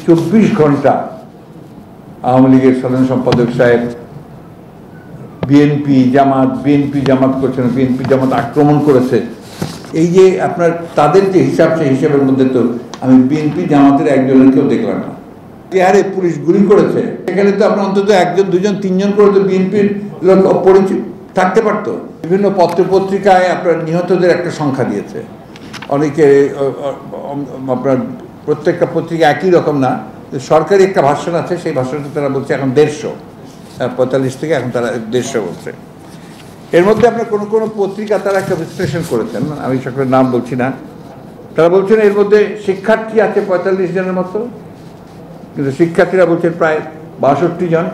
24 ঘন্টা আওয়ামী লীগের সাধারণ সম্পাদক সাহেব বিএনপি জামাত করছেন, বিএনপি জামাত আক্রমণ করেছে, এই যে আপনার তাদের যে হিসাব, সেই হিসাবের মধ্যে তো আমি বিএনপি জামাতের একজনের কেউ দেখলাম না। যে হারে পুলিশ গুলি করেছে, সেখানে তো আপনার অন্তত একজন, দুজন, তিনজন করে তো বিএনপির লোক পরিচিত থাকতে পারতো। বিভিন্ন পত্র পত্রিকায় আপনার নিহতদের একটা সংখ্যা দিয়েছে, অনেকে আপনার প্রত্যেকটা পত্রিকা একই রকম না, সরকারি একটা ভাষণ আছে, সেই ভাষণটা তারা বলছে এখন 150 থেকে এখন তারা 150 বলছে। এর মধ্যে আপনার কোনো কোনো পত্রিকা তারা একটা বিশ্লেষণ করেছেন, আমি সকলের নাম বলছি না, তারা বলছেন এর মধ্যে শিক্ষার্থী আছে 45 জনের মতো, কিন্তু শিক্ষার্থীরা বলছেন প্রায় 62 জন,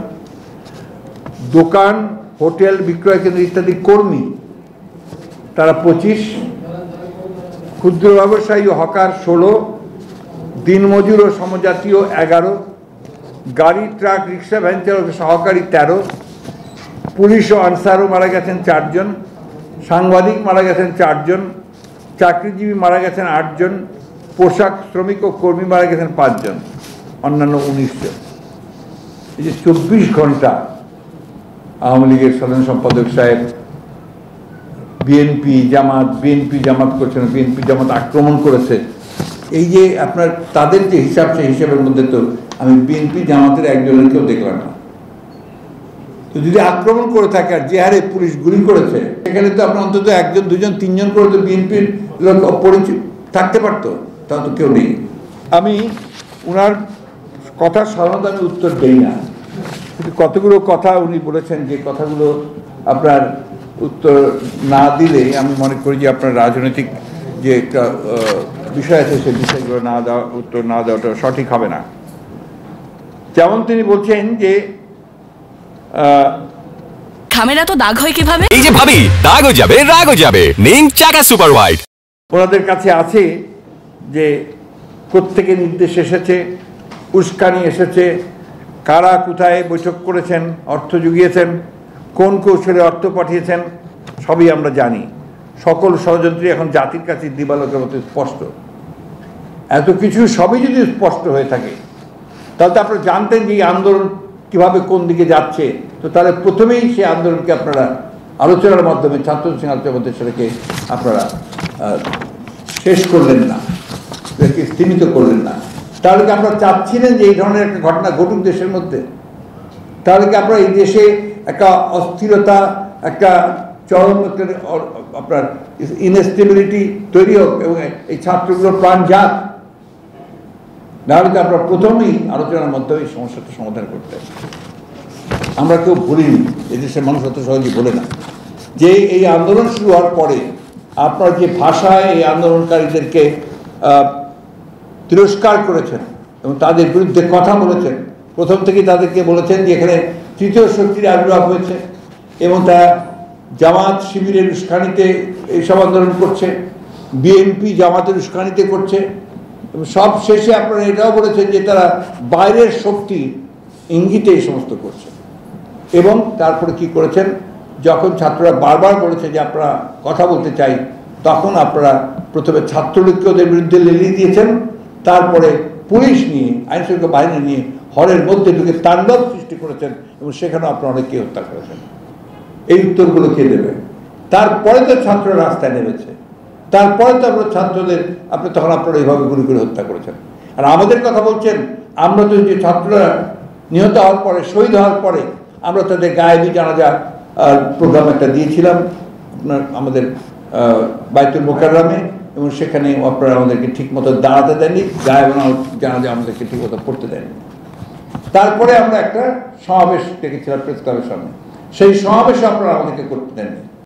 দোকান, হোটেল, বিক্রয় কেন্দ্র ইত্যাদি কর্মী তারা 25, ক্ষুদ্র ব্যবসায়ী ও হকার 16, দিনমজুর ও সমজাতীয় 11, গাড়ি, ট্রাক, রিক্সা, ভ্যান চালক সহকারী 13, পুলিশ ও আনসারও মারা গেছেন 4 জন, সাংবাদিক মারা গেছেন 4 জন, চাকরিজীবী মারা গেছেন 8 জন, পোশাক শ্রমিক ও কর্মী মারা গেছেন 5 জন, অন্যান্য 19 জন। এই যে 24 ঘন্টা আওয়ামী লীগের সাধারণ সম্পাদক সাহেব বিএনপি জামাত করছেন, বিএনপি জামাত আক্রমণ করেছে, এই যে আপনার তাদের যে হিসাব, সেই হিসাবের মধ্যে তো আমি বিএনপি জামাতের একজনের কেউ দেখলাম না। তো যদি আক্রমণ করে থাকে আর যে হারে পুলিশ গুলি করেছে, সেখানে তো আপনার অন্তত একজন, দুজন, তিনজন করে তো বিএনপির লোক পরিচিত থাকতে পারতো, তা তো কেউ নেই। আমি ওনার কথা সাধারণত আমি উত্তর দেই না, কিন্তু কতগুলো কথা উনি বলেছেন, যে কথাগুলো আপনার উত্তর না দিলে আমি মনে করি যে আপনার রাজনৈতিক যে একটা বিষয় আছে, সেই বিষয়গুলো উত্তর না দেওয়াটা সঠিক হবে না। যেমন তিনি বলছেন যে খামেরা তো দাগ হয় কিভাবে? এই যে ভাবি, দাগও যাবে, রাগও যাবে, নিন চাকা সুপার হোয়াইট। ওনাদের কাছে আছে যে প্রত্যেকে নির্দেশ এসেছে, উস্কানি এসেছে, কারা কোথায় বৈঠক করেছেন, অর্থ জুগিয়েছেন, কোন কৌশলে অর্থ পাঠিয়েছেন, সবই আমরা জানি। সকল ষড়যন্ত্রী এখন জাতির কাছে দিবালোকের মতো স্পষ্ট। এত কিছু সবই যদি স্পষ্ট হয়ে থাকে, তাহলে তো আপনারা জানতেন যে এই আন্দোলন কিভাবে কোন দিকে যাচ্ছে। তো তাহলে প্রথমেই সেই আন্দোলনকে আপনারা আলোচনার মাধ্যমে, ছাত্র আলোচনার মধ্যে সেটাকে আপনারা শেষ করলেন না, সেটাকে স্তীমিত করলেন না। তাহলে কি আপনারা চাচ্ছিলেন যে এই ধরনের একটা ঘটনা ঘটুক দেশের মধ্যে? তাহলে কি আপনারা এই দেশে একটা অস্থিরতা, একটা চরম আপনার ইনস্টেবিলিটি তৈরি হোক এবং এই ছাত্রগুলোর প্রাণ যাক? নাহলে কি আপনারা প্রথমেই আলোচনার মাধ্যমে এই সমস্যাটা সমাধান করতে? আমরা কেউ ভুলিনি, এদেশের মানুষ অত সহজে ভোলে না, যে এই আন্দোলন শুরু হওয়ার পরে আপনারা যে ভাষায় এই আন্দোলনকারীদেরকে তিরস্কার করেছেন এবং তাদের বিরুদ্ধে কথা বলেছেন। প্রথম থেকেই তাদেরকে বলেছেন যে এখানে তৃতীয় শক্তির আবির্ভাব হয়েছে এবং তারা জামাত শিবিরের উস্কানিতে এইসব আন্দোলন করছে, বিএনপি জামাতের উস্কানিতে করছে, এবং সব শেষে আপনারা এটাও বলেছেন যে তারা বাইরের শক্তি ইঙ্গিতে এই সমস্ত করছে। এবং তারপরে কি করেছেন, যখন ছাত্ররা বারবার বলেছে যে আপনারা কথা বলতে চাই, তখন আপনারা প্রথমে ছাত্রলীগকে ওদের বিরুদ্ধে লেলিয়ে দিয়েছেন, তারপরে পুলিশ নিয়ে, আইনশৃঙ্খলা বাহিনী নিয়ে হলের মধ্যে ঢুকে তাণ্ডব সৃষ্টি করেছেন এবং সেখানে আপনারা অনেককে হত্যা করেছেন। এই উত্তরগুলো কে দেবে? তারপরে তো ছাত্ররা রাস্তায় নেমেছে, তারপরে তো আপনার ছাত্রদের তখন আপনারা এইভাবে গুলি করে হত্যা করেছেন। আর আমাদের কথা বলছেন, আমরা তো যে ছাত্ররা নিহত হওয়ার পরে, শহীদ হওয়ার পরে আমরা তাদের গায়েবী জানাজা প্রোগ্রাম একটা দিয়েছিলাম আপনার আমাদের বাইতুল মোকাররমে, এবং সেখানে আপনারা আমাদেরকে ঠিক মতো দাঁড়াতে দেননি, গায়েবী জানাজা আমাদেরকে ঠিক মতো পড়তে দেননি। তারপরে আমরা একটা সমাবেশ ডেকেছিলাম প্রেস ক্লাবের সামনে, সেই সমাবেশে আপনারা আমাদেরকে করতে দেননি।